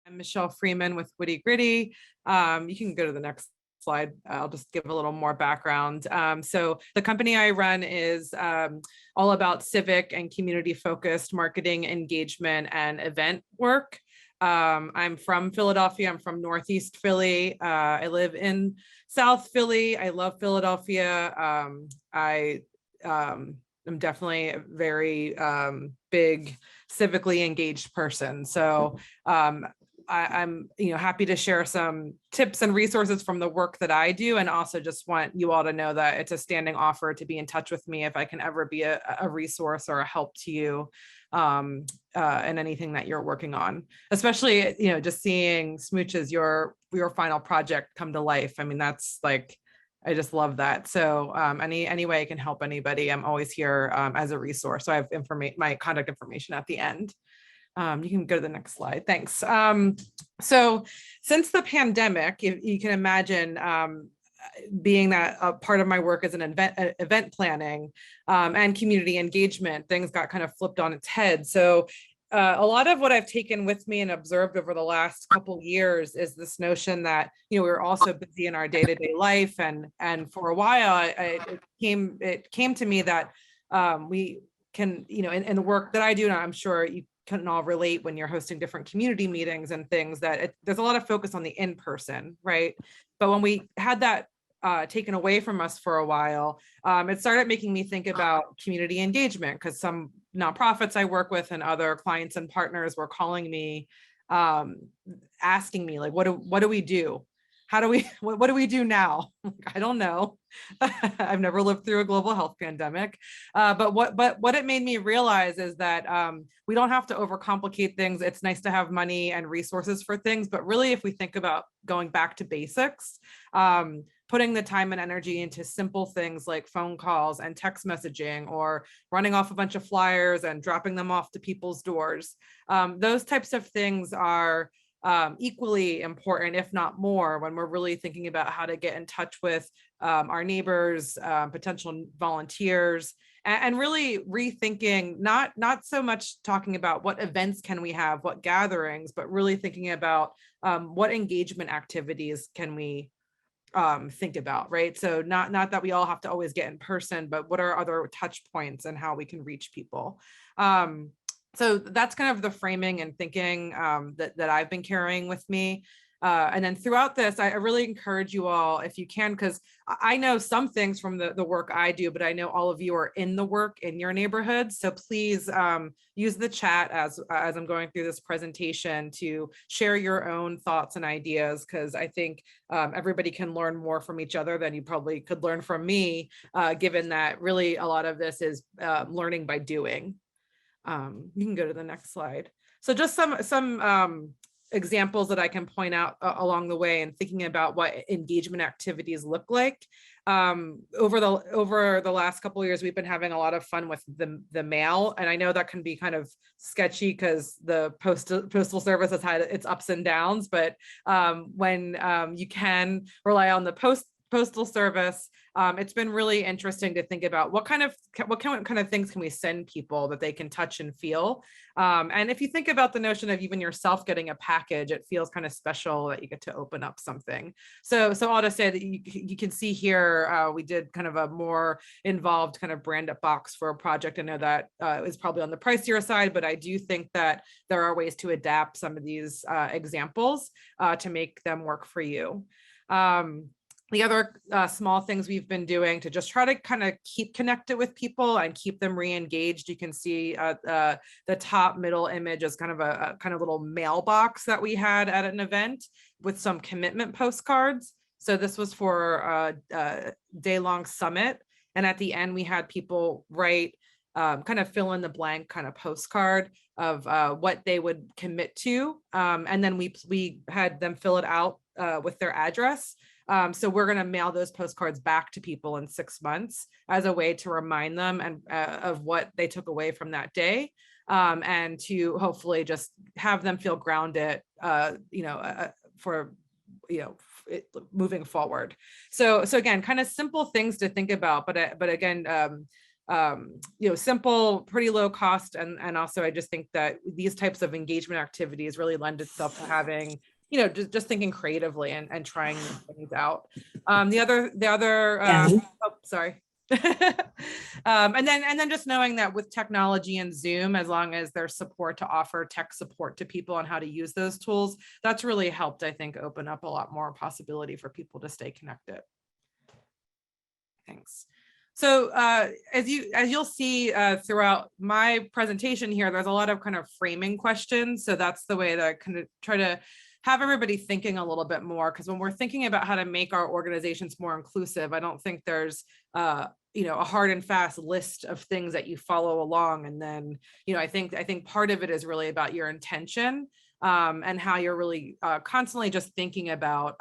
I'm Michelle Freeman with Witty Gritty. You can go to the next slide. I'll just give a little more background. So the company I run is all about civic and community focused marketing, engagement, and event work. I'm from Philadelphia. I'm from Northeast Philly. I live in South Philly. I love Philadelphia. I'm definitely a very big civically engaged person. So I'm happy to share some tips and resources from the work that I do, and also just want you all to know that it's a standing offer to be in touch with me if I can ever be a resource or a help to you in anything that you're working on, especially just seeing Smooches, your final project come to life. I mean, that's like, I just love that. So any way I can help anybody, I'm always here as a resource. So I have my contact information at the end. You can go to the next slide. Thanks. So since the pandemic, if you can imagine, being that a part of my work is an event planning and community engagement, things got kind of flipped on its head. So a lot of what I've taken with me and observed over the last couple years is this notion that we're also busy in our day-to-day life, and for a while it came to me that we can in the work that I do, and I'm sure you can all relate when you're hosting different community meetings and things, that there's a lot of focus on the in-person, right? But when we had that taken away from us for a while, it started making me think about community engagement, because some nonprofits I work with and other clients and partners were calling me, asking me, like, what do we do? How do we, what do we do now? I don't know. I've never lived through a global health pandemic. But what it made me realize is that we don't have to overcomplicate things. It's nice to have money and resources for things, but really, if we think about going back to basics, putting the time and energy into simple things like phone calls and text messaging, or running off a bunch of flyers and dropping them off to people's doors. Those types of things are equally important, if not more, when we're really thinking about how to get in touch with our neighbors, potential volunteers, and really rethinking, not so much talking about what events can we have, what gatherings, but really thinking about what engagement activities can we think about, right? So not that we all have to always get in person, but what are other touch points and how we can reach people. So that's kind of the framing and thinking that I've been carrying with me. And then throughout this, I really encourage you all, if you can, because I know some things from the work I do, but I know all of you are in the work in your neighborhoods. So please use the chat as I'm going through this presentation to share your own thoughts and ideas, because I think everybody can learn more from each other than you probably could learn from me, given that really a lot of this is learning by doing. You can go to the next slide. So just some examples that I can point out along the way, and thinking about what engagement activities look like. Over the last couple of years, we've been having a lot of fun with the mail, and I know that can be kind of sketchy because the postal service has had its ups and downs, but when you can rely on the postal service, it's been really interesting to think about what kind of things can we send people that they can touch and feel. And if you think about the notion of even yourself getting a package, it feels kind of special that you get to open up something. So I'll just say that you can see here, we did kind of a more involved kind of brand up box for a project. I know that is probably on the pricier side, but I do think that there are ways to adapt some of these examples to make them work for you. The other small things we've been doing to just try to kind of keep connected with people and keep them re-engaged. You can see the top middle image is kind of a kind of little mailbox that we had at an event with some commitment postcards. So this was for a day-long summit. And at the end, we had people write kind of fill in the blank kind of postcard of what they would commit to. And then we had them fill it out with their address. So we're going to mail those postcards back to people in 6 months as a way to remind them and of what they took away from that day, and to hopefully just have them feel grounded, for moving forward. So again, kind of simple things to think about, but again, simple, pretty low cost. And also I just think that these types of engagement activities really lend itself to having, just thinking creatively and trying things out. The other, oh, sorry. And then just knowing that with technology and Zoom, as long as there's support to offer tech support to people on how to use those tools, that's really helped, I think, open up a lot more possibility for people to stay connected. Thanks. So as you'll see throughout my presentation here, there's a lot of kind of framing questions. So that's the way that I kind of try to have everybody thinking a little bit more, because when we're thinking about how to make our organizations more inclusive, I don't think there's a hard and fast list of things that you follow along. And then, I think part of it is really about your intention and how you're really constantly just thinking about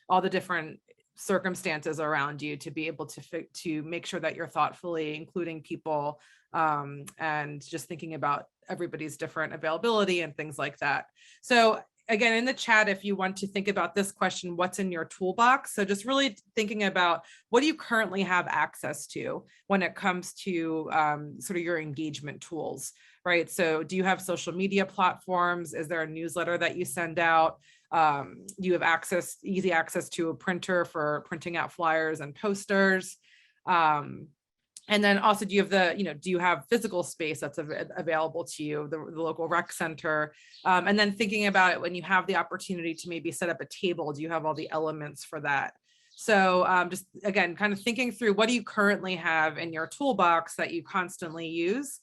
all the different circumstances around you to be able to make sure that you're thoughtfully including people and just thinking about everybody's different availability and things like that. So again, in the chat, if you want to think about this question, what's in your toolbox? So just really thinking about what do you currently have access to when it comes to sort of your engagement tools, right? So do you have social media platforms? Is there a newsletter that you send out? Do you have easy access to a printer for printing out flyers and posters? And then also, do you have do you have physical space that's available to you, the local rec center? And then thinking about it when you have the opportunity to maybe set up a table, do you have all the elements for that? So just again, kind of thinking through what do you currently have in your toolbox that you constantly use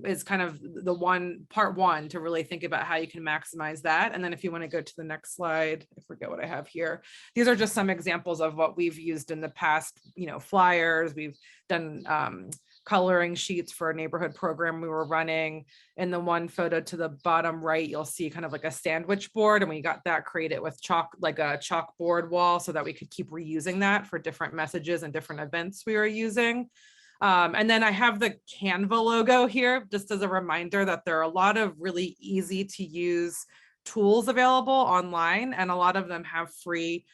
is kind of the part one to really think about how you can maximize that. And then if you want to go to the next slide, I forget what I have here. These are just some examples of what we've used in the past, flyers. We've done coloring sheets for a neighborhood program we were running. In the one photo to the bottom right, you'll see kind of like a sandwich board, and we got that created with like a chalkboard wall so that we could keep reusing that for different messages and different events we were using. And then I have the Canva logo here, just as a reminder that there are a lot of really easy to use tools available online, and a lot of them have free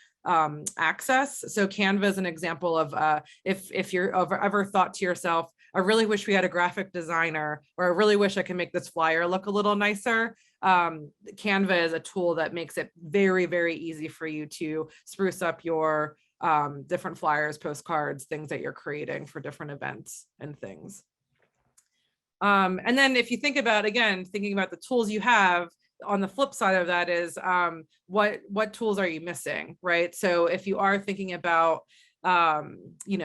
access. So Canva is an example of if you're ever thought to yourself, I really wish we had a graphic designer, or I really wish I could make this flyer look a little nicer. Canva is a tool that makes it very, very easy for you to spruce up your different flyers, postcards, things that you're creating for different events and things. And then if you think about, again, thinking about the tools you have, on the flip side of that is what tools are you missing, right? So if you are thinking about, do you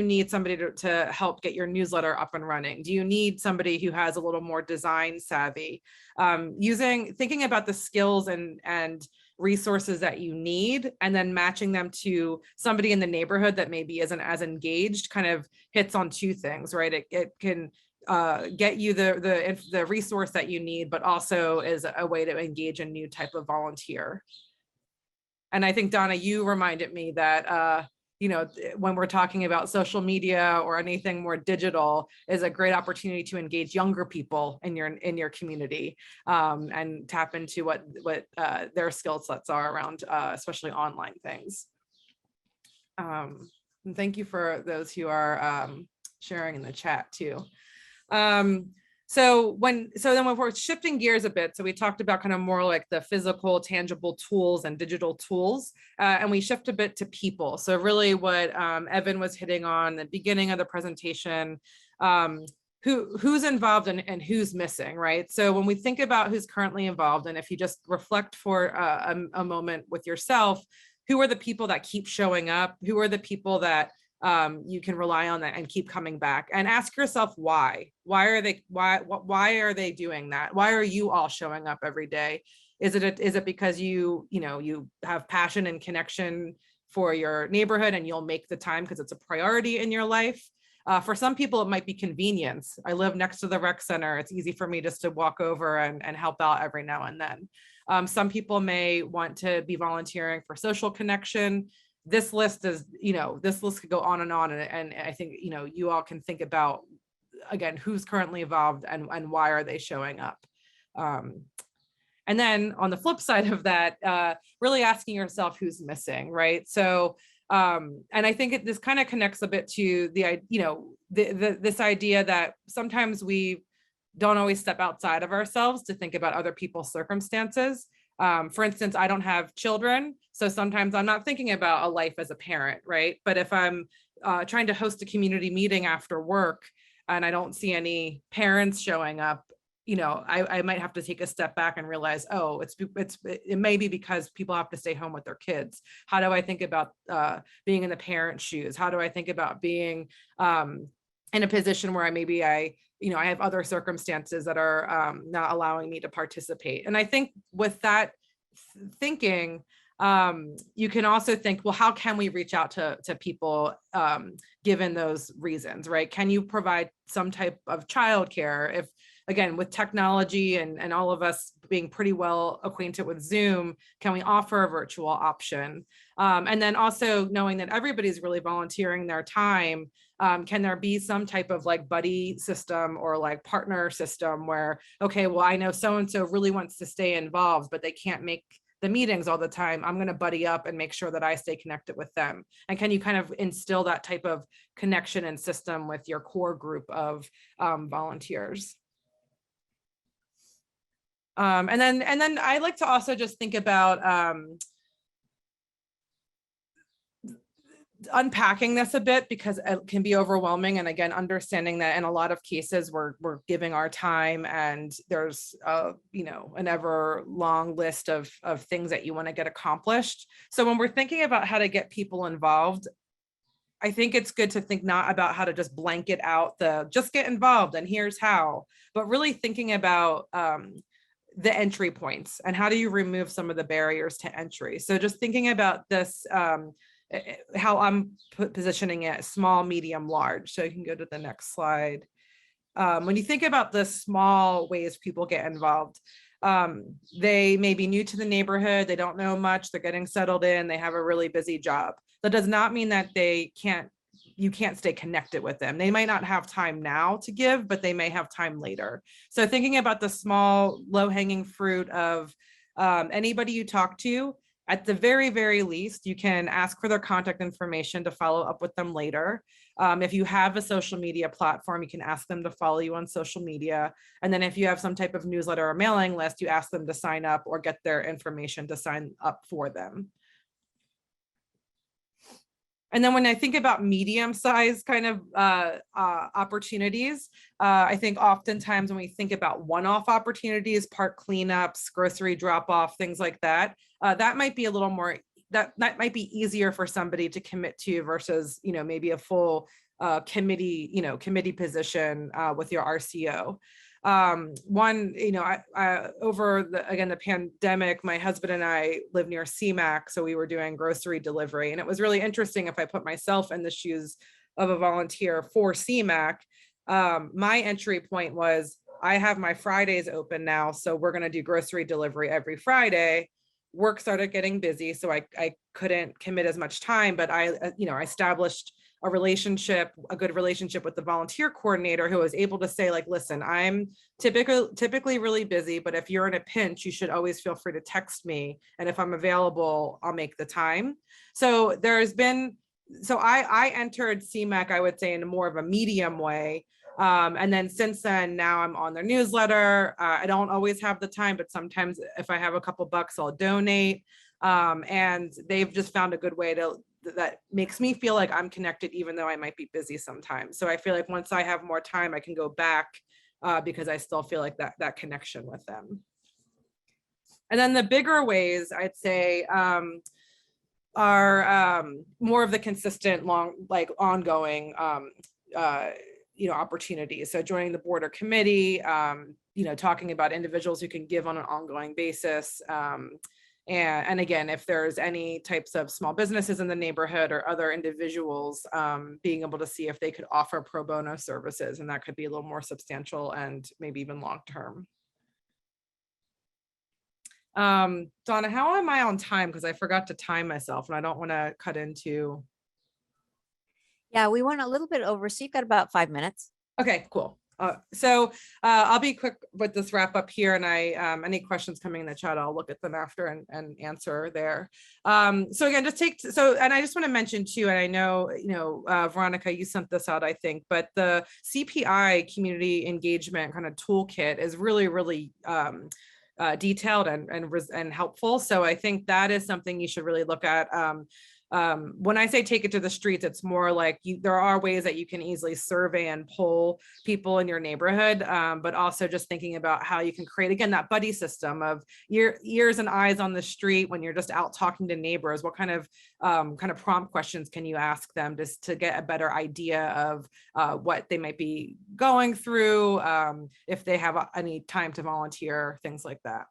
need somebody to help get your newsletter up and running? Do you need somebody who has a little more design savvy? Thinking about the skills and resources that you need, and then matching them to somebody in the neighborhood that maybe isn't as engaged, kind of hits on two things, right? It can get you the resource that you need, but also is a way to engage a new type of volunteer. And I think, Donna, you reminded me that when we're talking about social media or anything more digital, is a great opportunity to engage younger people in your community and tap into what their skill sets are around, especially online things. And thank you for those who are sharing in the chat too. So then when we're shifting gears a bit, so we talked about kind of more like the physical, tangible tools and digital tools, and we shift a bit to people. So really what Evan was hitting on the beginning of the presentation, who's involved and who's missing, right? So when we think about who's currently involved, and if you just reflect for a moment with yourself, who are the people that keep showing up? Who are the people that you can rely on that and keep coming back, and ask yourself why are they doing that? Why are you all showing up every day? Is it because you have passion and connection for your neighborhood and you'll make the time because it's a priority in your life? For some people, it might be convenience. I live next to the rec center. It's easy for me just to walk over and help out every now and then. Some people may want to be volunteering for social connection. This list could go on, and I think you all can think about, again, who's currently involved and why are they showing up. And then on the flip side of that, really asking yourself who's missing, right? So And I think this kind of connects a bit to the, this idea that sometimes we don't always step outside of ourselves to think about other people's circumstances. For instance, I don't have children, so sometimes I'm not thinking about a life as a parent, right? But if I'm trying to host a community meeting after work and I don't see any parents showing up, I might have to take a step back and realize, oh, it may be because people have to stay home with their kids. How do I think about being in the parent shoes? How do I think about being in a position where I have other circumstances that are not allowing me to participate? And I think with that thinking, you can also think, well, how can we reach out to people given those reasons, right? Can you provide some type of childcare? If, again, with technology and all of us being pretty well acquainted with Zoom, can we offer a virtual option? And then also knowing that everybody's really volunteering their time, can there be some type of like buddy system or like partner system where, okay, well, I know so-and-so really wants to stay involved, but they can't make the meetings all the time. I'm going to buddy up and make sure that I stay connected with them. And can you kind of instill that type of connection and system with your core group of volunteers? And then I like to also just think about unpacking this a bit, because it can be overwhelming. And again, understanding that in a lot of cases we're giving our time, and there's an ever long list of things that you want to get accomplished. So when we're thinking about how to get people involved, I think it's good to think not about how to just blanket out just get involved and here's how, but really thinking about the entry points and how do you remove some of the barriers to entry. So just thinking about this, how I'm positioning it, small, medium, large. So you can go to the next slide. When you think about the small ways people get involved, they may be new to the neighborhood, they don't know much, they're getting settled in, they have a really busy job. That does not mean that you can't stay connected with them. They might not have time now to give, but they may have time later. So thinking about the small, low-hanging fruit of anybody you talk to, at the very, very least, you can ask for their contact information to follow up with them later. If you have a social media platform, you can ask them to follow you on social media. And then if you have some type of newsletter or mailing list, you ask them to sign up or get their information to sign up for them. And then when I think about medium-sized kind of opportunities, I think oftentimes when we think about one-off opportunities, park cleanups, grocery drop-off, things like that, that might be a little more, that might be easier for somebody to commit to versus, maybe a full committee position with your RCO. One, over the pandemic, my husband and I live near CMAC, so we were doing grocery delivery, and it was really interesting. If I put myself in the shoes of a volunteer for CMAC, my entry point was, I have my Fridays open now, so we're going to do grocery delivery every Friday. Work started getting busy, so I couldn't commit as much time, but I established a good relationship with the volunteer coordinator, who was able to say, like, listen, I'm typically really busy, but if you're in a pinch, you should always feel free to text me. And if I'm available, I'll make the time. So I entered CMAC, I would say, in more of a medium way. And then since then, now I'm on their newsletter. I don't always have the time, but sometimes if I have a couple bucks, I'll donate. And they've just found a good way that makes me feel like I'm connected, even though I might be busy sometimes. So I feel like once I have more time, I can go back because I still feel like that connection with them. And then the bigger ways, I'd say, are more of the consistent, ongoing opportunities. So joining the board or committee, talking about individuals who can give on an ongoing basis. And again, if there's any types of small businesses in the neighborhood or other individuals, being able to see if they could offer pro bono services, and that could be a little more substantial and maybe even long-term. Donna, how am I on time? Because I forgot to time myself and I don't want to cut into. Yeah, we went a little bit over, so you've got about 5 minutes. Okay, cool. I'll be quick with this wrap up here, and any questions coming in the chat, I'll look at them after and answer there. So again, and I just want to mention too, and I know, Veronica, you sent this out, I think, but the CPI community engagement kind of toolkit is really, really detailed and helpful. So I think that is something you should really look at. When I say take it to the streets, it's more like there are ways that you can easily survey and poll people in your neighborhood, but also just thinking about how you can create, again, that buddy system of ears and eyes on the street when you're just out talking to neighbors. What kind of prompt questions can you ask them just to get a better idea of what they might be going through, if they have any time to volunteer, things like that.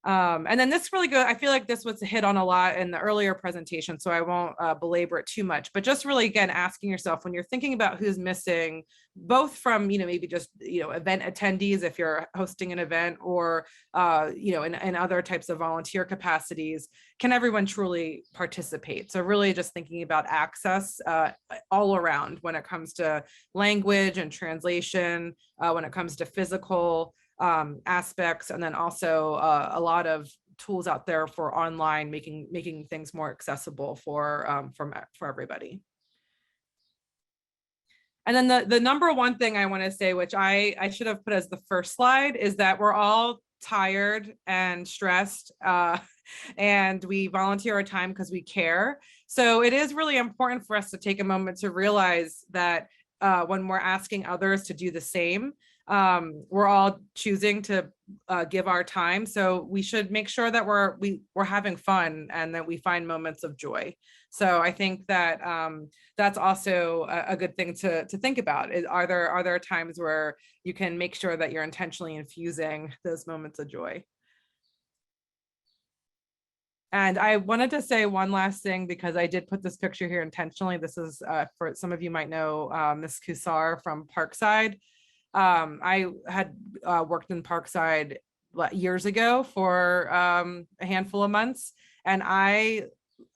And then this really good, I feel like this was hit on a lot in the earlier presentation, so I won't belabor it too much, but just really, again, asking yourself when you're thinking about who's missing, both from, maybe just, event attendees, if you're hosting an event, or, in other types of volunteer capacities, can everyone truly participate? So really just thinking about access all around when it comes to language and translation, when it comes to physical aspects, and then also a lot of tools out there for online making things more accessible for everybody. And then the number one thing I want to say, which I should have put as the first slide, is that we're all tired and stressed, and we volunteer our time because we care. So it is really important for us to take a moment to realize that when we're asking others to do the same, we're all choosing to give our time. So we should make sure that we're having fun and that we find moments of joy. So I think that that's also a good thing to think about. Are there times where you can make sure that you're intentionally infusing those moments of joy? And I wanted to say one last thing, because I did put this picture here intentionally. This is for some of you might know Miss Kusar from Parkside. I had worked in Parkside years ago for a handful of months, and I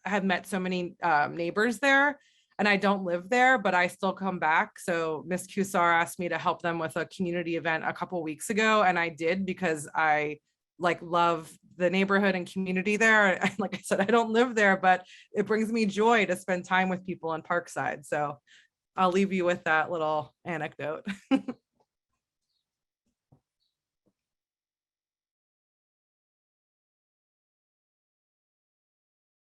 have met so many neighbors there, and I don't live there, but I still come back. So Miss Kusar asked me to help them with a community event a couple weeks ago, and I did, because I love the neighborhood and community there. Like I said, I don't live there, but it brings me joy to spend time with people in Parkside. So I'll leave you with that little anecdote.